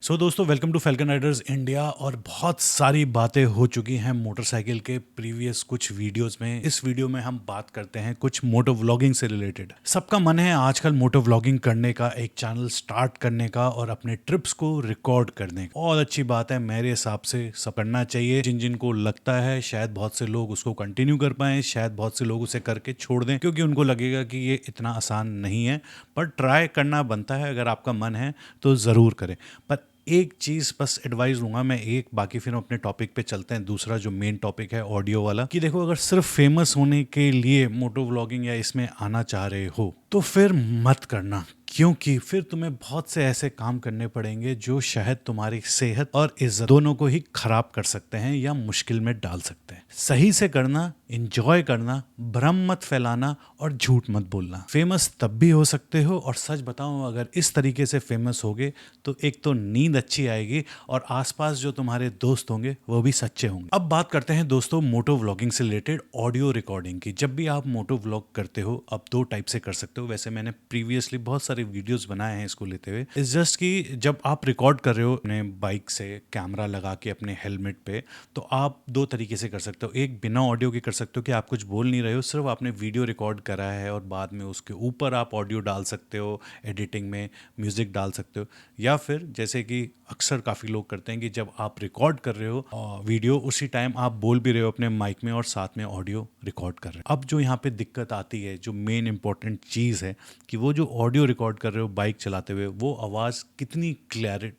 सो दोस्तों, welcome to Falcon Riders India. और बहुत सारी बातें हो चुकी हैं मोटरसाइकिल के प्रीवियस कुछ वीडियोस में। इस वीडियो में हम बात करते हैं कुछ मोटो व्लॉगिंग से रिलेटेड। सबका मन है आजकल मोटो व्लॉगिंग करने का, एक चैनल स्टार्ट करने का और अपने ट्रिप्स को रिकॉर्ड करने का। बहुत अच्छी बात है, मेरे हिसाब से सब करना चाहिए। जिन जिन को लगता है शायद बहुत से लोग उसको कंटिन्यू कर पाएँ, शायद बहुत से लोग उसे करके छोड़ दें क्योंकि उनको लगेगा कि ये इतना आसान नहीं है, पर ट्राई करना बनता है। अगर आपका मन है तो ज़रूर करें। पर एक चीज़ बस एडवाइस दूंगा मैं, एक बाकी फिर हम अपने टॉपिक पे चलते हैं। दूसरा जो मेन टॉपिक है ऑडियो वाला, कि देखो अगर सिर्फ फेमस होने के लिए मोटो व्लॉगिंग या इसमें आना चाह रहे हो तो फिर मत करना, क्योंकि फिर तुम्हें बहुत से ऐसे काम करने पड़ेंगे जो शायद तुम्हारी सेहत और इज्जत दोनों को ही खराब कर सकते हैं या मुश्किल में डाल सकते हैं। सही से करना, इंजॉय करना, भ्रम मत फैलाना और झूठ मत बोलना। फेमस तब भी हो सकते हो, और सच बताऊं अगर इस तरीके से फेमस होगे तो एक तो नींद अच्छी आएगी और आसपास जो तुम्हारे दोस्त होंगे वो भी सच्चे होंगे। अब बात करते हैं दोस्तों मोटो व्लॉगिंग से रिलेटेड ऑडियो रिकॉर्डिंग की। जब भी आप मोटो व्लॉग करते हो, अब दो टाइप से कर सकते हो। वैसे मैंने प्रीवियसली बहुत सारे वीडियोस बनाए हैं इसको लेते हुए। इट्स जस्ट कि जब आप रिकॉर्ड कर रहे हो अपने बाइक से कैमरा लगा के अपने हेलमेट पे, तो आप दो तरीके से कर सकते हो। एक बिना ऑडियो के कर सकते हो कि आप कुछ बोल नहीं रहे हो, सिर्फ आपने वीडियो रिकॉर्ड करा है और बाद में उसके ऊपर आप ऑडियो डाल सकते हो, एडिटिंग में म्यूजिक डाल सकते हो। या फिर जैसे कि अक्सर काफ़ी लोग करते हैं कि जब आप रिकॉर्ड कर रहे हो वीडियो, उसी टाइम आप बोल भी रहे हो अपने माइक में और साथ में ऑडियो रिकॉर्ड कर रहे हो। अब जो यहाँ पे दिक्कत आती है, जो मेन इंपॉर्टेंट चीज़ है, कि वो जो ऑडियो रिकॉर्ड कर रहे हो बाइक चलाते हुए, वो आवाज़ कितनी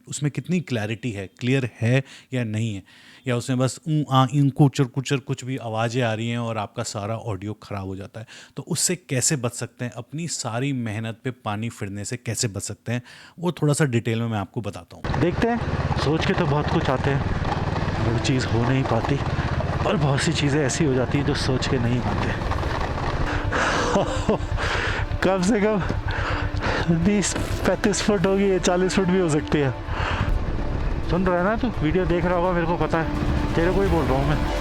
उसमें कितनी क्लैरिटी है, क्लियर है या नहीं है, या उसमें बस कुचर कुचर कुछ भी आवाज़ें आ रही हैं और आपका सारा ऑडियो ख़राब हो जाता है। तो उससे कैसे बच सकते हैं, अपनी सारी मेहनत पे पानी फिरने से कैसे बच सकते हैं, वो थोड़ा सा डिटेल में मैं आपको बताता हूँ। देखते हैं, सोच के तो बहुत कुछ आते हैं, वो चीज़ हो नहीं पाती, और बहुत सी चीज़ें ऐसी हो जाती हैं जो सोच के नहीं आते। कम से कम 20-35 फुट होगी, 40 फुट भी हो सकती है। सुन रहा है ना तू? वीडियो देख रहा होगा, मेरे को पता है, तेरे को ही बोल रहा हूँ मैं।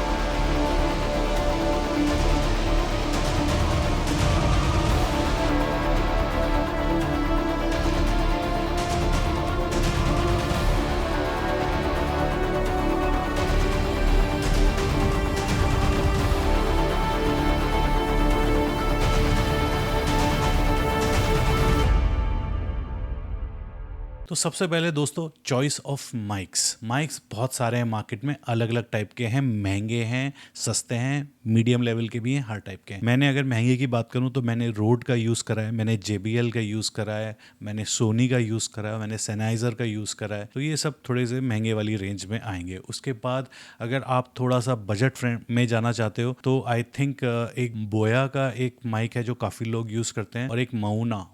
तो सबसे पहले दोस्तों, चॉइस ऑफ माइक्स बहुत सारे हैं मार्केट में, अलग अलग टाइप के हैं, महंगे हैं, सस्ते हैं, मीडियम लेवल के भी हैं, हर टाइप के हैं। मैंने अगर महंगे की बात करूं तो मैंने रोड का यूज़ करा है, मैंने JBL का यूज़ करा है, मैंने सोनी का यूज़ करा है, मैंने सेनाइजर का यूज़ करा है। तो ये सब थोड़े से महंगे वाली रेंज में आएंगे। उसके बाद अगर आप थोड़ा सा बजट फ्रेंड में जाना चाहते हो तो आई थिंक एक बोया का एक माइक है जो काफ़ी लोग यूज़ करते हैं, और एक मऊनो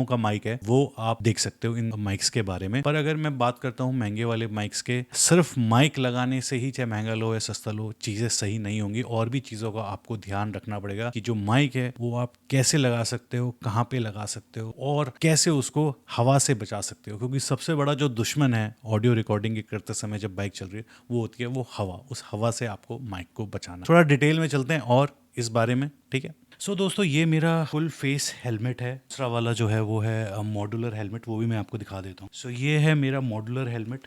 का माइक है, वो आप देख सकते हो इन माइक्स के बारे में। पर अगर मैं बात करता हूँ महंगे वाले माइक्स के, सिर्फ माइक लगाने से ही, चाहे महंगा लो या सस्ता लो, चीज़ें सही नहीं होंगी। और भी चीज़ों का आपको ध्यान रखना पड़ेगा कि जो माइक है वो आप कैसे लगा सकते हो, कहाँ पे लगा सकते हो, और कैसे उसको हवा से बचा सकते हो। क्योंकि सबसे बड़ा जो दुश्मन है ऑडियो रिकॉर्डिंग के करते समय जब बाइक चल रही है, वो होती है वो हवा। उस हवा से आपको माइक को बचाना। थोड़ा डिटेल में चलते हैं और इस बारे में, ठीक है। सो दोस्तों, ये मेरा फुल फेस हेलमेट है। दूसरा वाला जो है वो है मॉड्यूलर हेलमेट, वो भी मैं आपको दिखा देता हूँ। सो ये है मेरा मॉड्यूलर हेलमेट,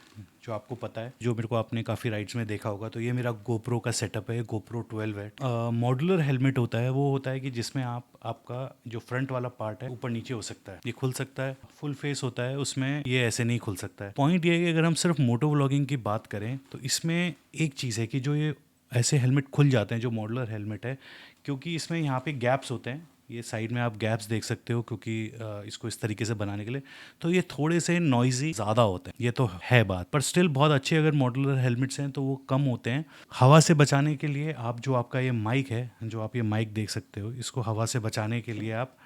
जो आपको पता है, जो मेरे को आपने काफ़ी राइड्स में देखा होगा। तो ये मेरा GoPro का सेटअप है, GoPro 12 है। मॉड्यूलर हेलमेट होता है, वो होता है कि जिसमें आपका जो फ्रंट वाला पार्ट है ऊपर नीचे हो सकता है, ये खुल सकता है। फुल फेस होता है, उसमें ये ऐसे नहीं खुल सकता है। पॉइंट ये है कि अगर हम सिर्फ मोटो व्लॉगिंग की बात करें तो इसमें एक चीज़ है कि जो ये ऐसे हेलमेट खुल जाते हैं जो मॉड्यूलर हेलमेट है, क्योंकि इसमें यहाँ पे गैप्स होते हैं। ये साइड में आप गैप्स देख सकते हो, क्योंकि इसको इस तरीके से बनाने के लिए, तो ये थोड़े से नॉइजी ज़्यादा होते हैं। ये तो है बात, पर स्टिल बहुत अच्छे अगर मॉड्यूलर हेलमेट्स हैं तो वो कम होते हैं। हवा से बचाने के लिए आप जो आपका ये माइक है, जो आप ये माइक देख सकते हो, इसको हवा से बचाने के लिए आप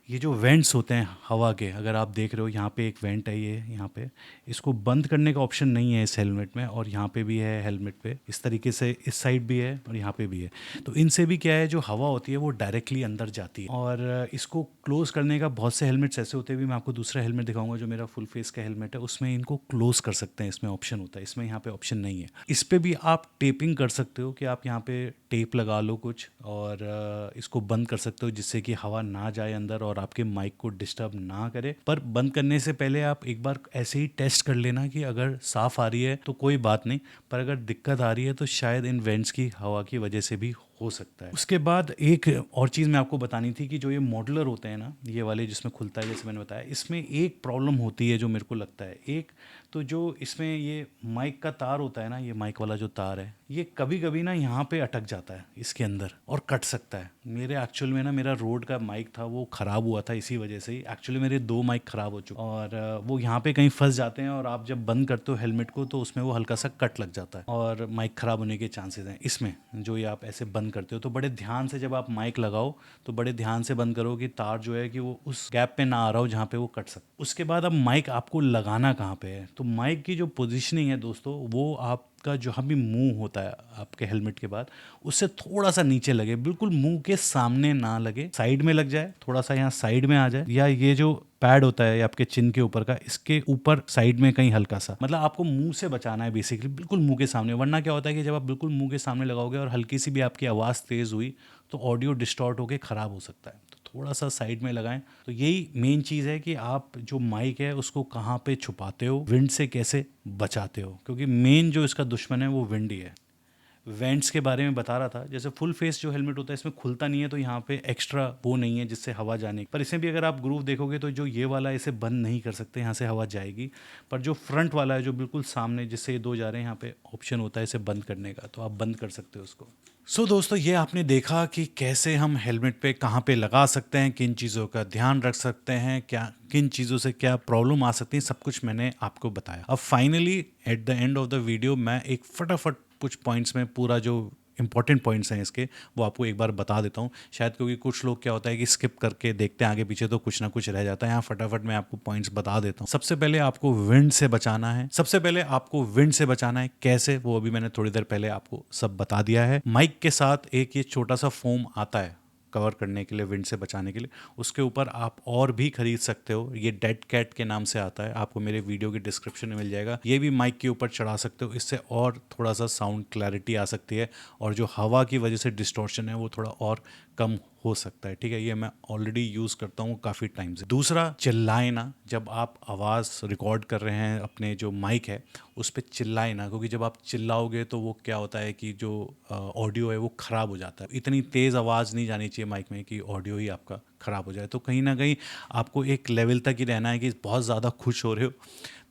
ये जो वेंट्स होते हैं हवा के, अगर आप देख रहे हो यहाँ पे एक वेंट है, ये यहाँ पे, इसको बंद करने का ऑप्शन नहीं है इस हेलमेट में, और यहाँ पे भी है हेलमेट पे, इस तरीके से इस साइड भी है और यहाँ पे भी है। तो इनसे भी क्या है, जो हवा होती है वो डायरेक्टली अंदर जाती है। और इसको क्लोज करने का बहुत से हेलमेट्स ऐसे होते हैं, भी मैं आपको दूसरा हेलमेट दिखाऊंगा जो मेरा फुल फेस का हेलमेट है, उसमें इनको क्लोज कर सकते हैं, इसमें ऑप्शन होता है। इसमें यहाँ पे ऑप्शन नहीं है। इस पर भी आप टेपिंग कर सकते हो कि आप यहाँ पे टेप लगा लो कुछ, और इसको बंद कर सकते हो जिससे कि हवा ना जाए अंदर और और आपके माइक को डिस्टर्ब ना करे। पर बंद करने से पहले आप एक बार ऐसे ही टेस्ट कर लेना कि अगर साफ़ आ रही है तो कोई बात नहीं, पर अगर दिक्कत आ रही है तो शायद इन वेंट्स की हवा की वजह से भी हो सकता है। उसके बाद एक और चीज़ मैं आपको बतानी थी कि जो ये मॉडुलर होते हैं ना, ये वाले जिसमें खुलता है जैसे मैंने बताया, इसमें एक प्रॉब्लम होती है जो मेरे को लगता है। एक तो जो इसमें ये माइक का तार होता है ना, ये माइक वाला जो तार है, ये कभी कभी ना यहाँ पे अटक जाता है इसके अंदर और कट सकता है। मेरे एक्चुअल में ना मेरा रोड का माइक था वो ख़राब हुआ था इसी वजह से ही। एक्चुअली मेरे 2 माइक ख़राब हो चुके और वो यहाँ पे कहीं फंस जाते हैं और आप जब बंद करते हो हेलमेट को तो उसमें वो हल्का सा कट लग जाता है और माइक ख़राब होने के चांसेस हैं। इसमें जो ये आप ऐसे बंद करते हो तो बड़े ध्यान से जब आप माइक लगाओ तो बड़े ध्यान से बंद करो कि तार जो है कि वो उस गैप पे ना आ रहा हो जहाँ पे वो कट सकता। उसके बाद अब माइक आपको लगाना कहाँ पे है, तो माइक की जो पोजीशनिंग है दोस्तों, वो आपका जहाँ भी मुंह होता है आपके हेलमेट के बाद उससे थोड़ा सा नीचे लगे, बिल्कुल मुंह के सामने ना लगे, साइड में लग जाए, थोड़ा सा यहाँ साइड में आ जाए, या ये जो पैड होता है आपके चिन के ऊपर का, इसके ऊपर साइड में कहीं हल्का सा, मतलब आपको मुंह से बचाना है बेसिकली, बिल्कुल मुंह के सामने। वरना क्या होता है कि जब आप बिल्कुल मुंह के सामने लगाओगे और हल्की सी भी आपकी आवाज़ तेज़ हुई तो ऑडियो डिस्टॉर्ट होकर ख़राब हो सकता है। तो थोड़ा सा साइड में लगाएं। तो यही मेन चीज़ है कि आप जो माइक है उसको कहाँ पे छुपाते हो, विंड से कैसे बचाते हो, क्योंकि मेन जो इसका दुश्मन है वो विंड ही है। वेंट्स के बारे में बता रहा था, जैसे फुल फेस जो हेलमेट होता है इसमें खुलता नहीं है तो यहाँ पे एक्स्ट्रा वो नहीं है जिससे हवा जाने, पर इसमें भी अगर आप ग्रूव देखोगे तो जो ये वाला इसे बंद नहीं कर सकते, यहाँ से हवा जाएगी। पर जो फ्रंट वाला है जो बिल्कुल सामने जिससे ये 2 जा रहे हैं, यहाँ पे ऑप्शन होता है इसे बंद करने का, तो आप बंद कर सकते हो उसको। सो दोस्तों, ये आपने देखा कि कैसे हम हेलमेट पे कहाँ पे लगा सकते हैं, किन चीज़ों का ध्यान रख सकते हैं, क्या किन चीज़ों से क्या प्रॉब्लम आ सकती है, सब कुछ मैंने आपको बताया। अब finally at the end of the video मैं एक फटाफट कुछ पॉइंट्स में पूरा जो इंपॉर्टेंट पॉइंट्स हैं इसके वो आपको एक बार बता देता हूँ। शायद क्योंकि कुछ लोग क्या होता है कि स्किप करके देखते हैं आगे पीछे तो कुछ ना कुछ रह जाता है। यहाँ फटाफट मैं आपको पॉइंट्स बता देता हूँ। सबसे पहले आपको विंड से बचाना है। कैसे, वो अभी मैंने थोड़ी देर पहले आपको सब बता दिया है। माइक के साथ एक ये छोटा सा फोम आता है कवर करने के लिए, विंड से बचाने के लिए। उसके ऊपर आप और भी खरीद सकते हो, ये डेड कैट के नाम से आता है, आपको मेरे वीडियो के डिस्क्रिप्शन में मिल जाएगा। ये भी माइक के ऊपर चढ़ा सकते हो, इससे और थोड़ा सा साउंड क्लैरिटी आ सकती है और जो हवा की वजह से डिस्टॉर्शन है वो थोड़ा और कम हो सकता है। ठीक है, ये मैं ऑलरेडी यूज़ करता हूँ काफ़ी टाइम से। दूसरा, चिल्लाए ना जब आप आवाज़ रिकॉर्ड कर रहे हैं, अपने जो माइक है उस पर चिल्लाए ना, क्योंकि जब आप चिल्लाओगे तो वो क्या होता है कि जो ऑडियो है वो ख़राब हो जाता है। इतनी तेज़ आवाज़ नहीं जानी चाहिए माइक में कि ऑडियो ही आपका ख़राब हो जाए। तो कहीं ना कहीं आपको एक लेवल तक ही रहना है कि बहुत ज़्यादा खुश हो रहे हो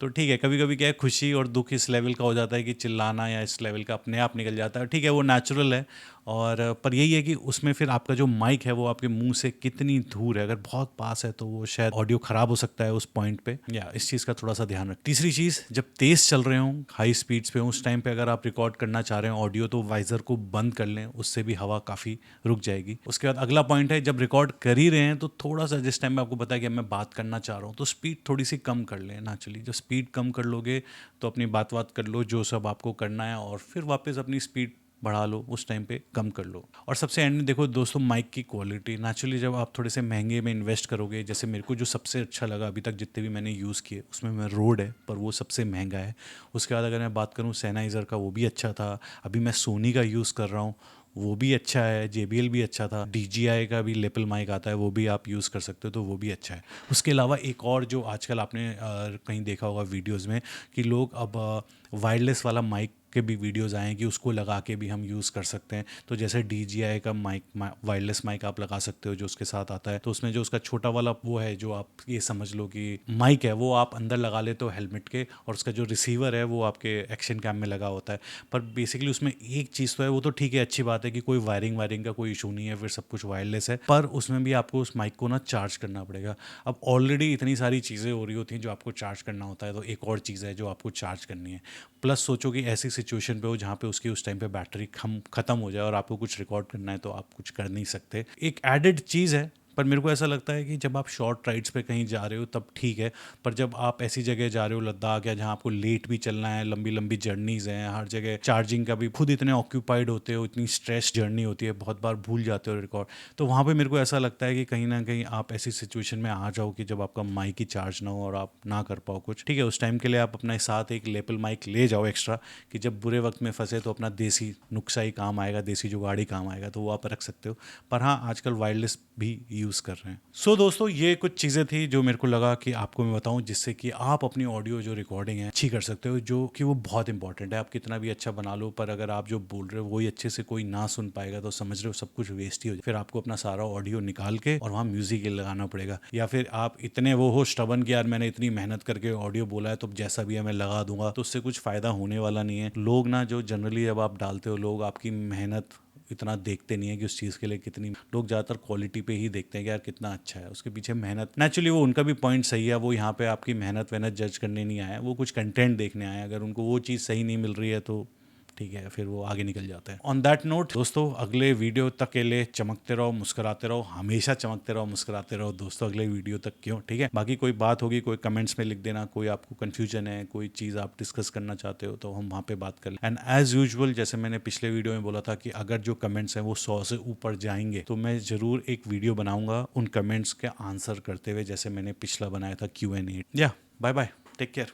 तो ठीक है। कभी कभी क्या है, खुशी और दुख इस लेवल का हो जाता है कि चिल्लाना या इस लेवल का अपने आप निकल जाता है। ठीक है, वो नेचुरल है। और पर यही है कि उसमें फिर आपका जो माइक है वो आपके मुंह से कितनी दूर है, अगर बहुत पास है तो वो शायद ऑडियो ख़राब हो सकता है उस पॉइंट पे, या इस चीज़ का थोड़ा सा ध्यान रखें। तीसरी चीज़, जब तेज़ चल रहे हों हाई स्पीड्स पे, उस टाइम पे अगर आप रिकॉर्ड करना चाह रहे हो ऑडियो तो वाइज़र को बंद कर लें, उससे भी हवा काफ़ी रुक जाएगी। उसके बाद अगला पॉइंट है, जब रिकॉर्ड कर ही रहे हैं तो थोड़ा सा, जिस टाइम में आपको पता है कि मैं बात करना चाह रहा हूँ तो स्पीड थोड़ी सी कम कर लें। नेचुरली जब स्पीड कम कर लोगे तो अपनी बात कर लो जो सब आपको करना है और फिर वापस अपनी स्पीड बढ़ा लो, उस टाइम पे कम कर लो। और सबसे एंड में देखो दोस्तों, माइक की क्वालिटी। नेचुरली जब आप थोड़े से महंगे में इन्वेस्ट करोगे, जैसे मेरे को जो सबसे अच्छा लगा अभी तक जितने भी मैंने यूज़ किए उसमें मैं रोड है, पर वो सबसे महंगा है। उसके बाद अगर मैं बात करूँ सैनाइज़र का, वो भी अच्छा था। अभी मैं सोनी का यूज़ कर रहा हूँ, वो भी अच्छा है। JBL भी अच्छा था। DJI का भी लेपल माइक आता है, वो भी आप यूज़ कर सकते हो, तो वो भी अच्छा है। उसके अलावा एक और जो आजकल आपने कहीं देखा होगा वीडियोज़ में कि लोग अब वायरलेस वाला माइक के भी वीडियोज़ आए हैं कि उसको लगा के भी हम यूज़ कर सकते हैं। तो जैसे DJI का माइक, वायरलेस माइक आप लगा सकते हो जो उसके साथ आता है। तो उसमें जो उसका छोटा वाला वो है, जो आप ये समझ लो कि माइक है, वो आप अंदर लगा लेते हो हेलमेट के, और उसका जो रिसीवर है वो आपके एक्शन कैम में लगा होता है। पर बेसिकली उसमें एक चीज़ तो है, वो तो ठीक है, अच्छी बात है कि कोई वायरिंग का कोई इशू नहीं है, फिर सब कुछ वायरलेस है, पर उसमें भी आपको उस माइक को ना चार्ज करना पड़ेगा। अब ऑलरेडी इतनी सारी चीज़ें हो रही होती हैं जो आपको चार्ज करना होता है, तो एक और चीज़ है जो आपको चार्ज करनी है। प्लस सोचो कि ऐसी सिचुएशन पे हो जहाँ पे उसकी उस टाइम पे बैटरी ख़त्म हो जाए और आपको कुछ रिकॉर्ड करना है तो आप कुछ कर नहीं सकते। एक एडेड चीज़ है, पर मेरे को ऐसा लगता है कि जब आप शॉर्ट राइड्स पे कहीं जा रहे हो तब ठीक है, पर जब आप ऐसी जगह जा रहे हो लद्दाख या जहाँ आपको लेट भी चलना है, लंबी लंबी जर्नीज़ हैं, हर जगह चार्जिंग का भी, खुद इतने ऑक्यूपाइड होते हो, इतनी स्ट्रेस जर्नी होती है, बहुत बार भूल जाते हो रिकॉर्ड, तो वहाँ पे मेरे को ऐसा लगता है कि कहीं ना कहीं आप ऐसी सिचुएशन में आ जाओ कि जब आपका माइक ही चार्ज ना हो और आप ना कर पाओ कुछ। ठीक है, उस टाइम के लिए आप अपने साथ एक लेपल माइक ले जाओ एक्स्ट्रा, कि जब बुरे वक्त में फंसे तो अपना देसी नुस्खा ही काम आएगा, देसी जुगाड़ ही काम आएगा, तो वो आप रख सकते हो। पर हाँ, आजकल वायरलेस भी यूज़ यूज़ कर रहे हैं। सो दोस्तों, ये कुछ चीज़ें थी जो मेरे को लगा कि आपको मैं बताऊं, जिससे कि आप अपनी ऑडियो जो रिकॉर्डिंग है अच्छी कर सकते हो, जो कि वो बहुत इंपॉर्टेंट है। आप कितना भी अच्छा बना लो, पर अगर आप जो बोल रहे हो वही अच्छे से कोई ना सुन पाएगा तो समझ रहे हो सब कुछ वेस्ट ही हो जाए। फिर आपको अपना सारा ऑडियो निकाल के और वहाँ म्यूजिक लगाना पड़ेगा, या फिर आप इतने वो हो स्टबन कि यार मैंने इतनी मेहनत करके ऑडियो बोला है तो जैसा भी है मैं लगा दूंगा, तो उससे कुछ फायदा होने वाला नहीं है। लोग ना, जो जनरली जब आप डालते हो, लोग आपकी मेहनत इतना देखते नहीं है कि उस चीज़ के लिए कितनी, लोग ज़्यादातर क्वालिटी पे ही देखते हैं कि यार कितना अच्छा है, उसके पीछे मेहनत। नेचुरली वो उनका भी पॉइंट सही है, वो यहाँ पे आपकी मेहनत वेहनत जज करने नहीं आया, वो कुछ कंटेंट देखने आए। अगर उनको वो चीज़ सही नहीं मिल रही है तो ठीक है, फिर वो आगे निकल जाते हैं। ऑन दैट नोट दोस्तों, अगले वीडियो तक के लिए चमकते रहो, मुस्कुराते रहो, हमेशा चमकते रहो, मुस्कुराते रहो दोस्तों। अगले वीडियो तक क्यों, ठीक है। बाकी कोई बात होगी, कोई कमेंट्स में लिख देना, कोई आपको कन्फ्यूजन है, कोई चीज़ आप डिस्कस करना चाहते हो तो हम वहाँ पे बात कर लें। एंड एज यूजुअल, जैसे मैंने पिछले वीडियो में बोला था कि अगर जो कमेंट्स हैं वो 100 से ऊपर जाएंगे तो मैं ज़रूर एक वीडियो बनाऊंगा उन कमेंट्स के आंसर करते हुए, जैसे मैंने पिछला बनाया था Q&A। या बाय बाय, टेक केयर।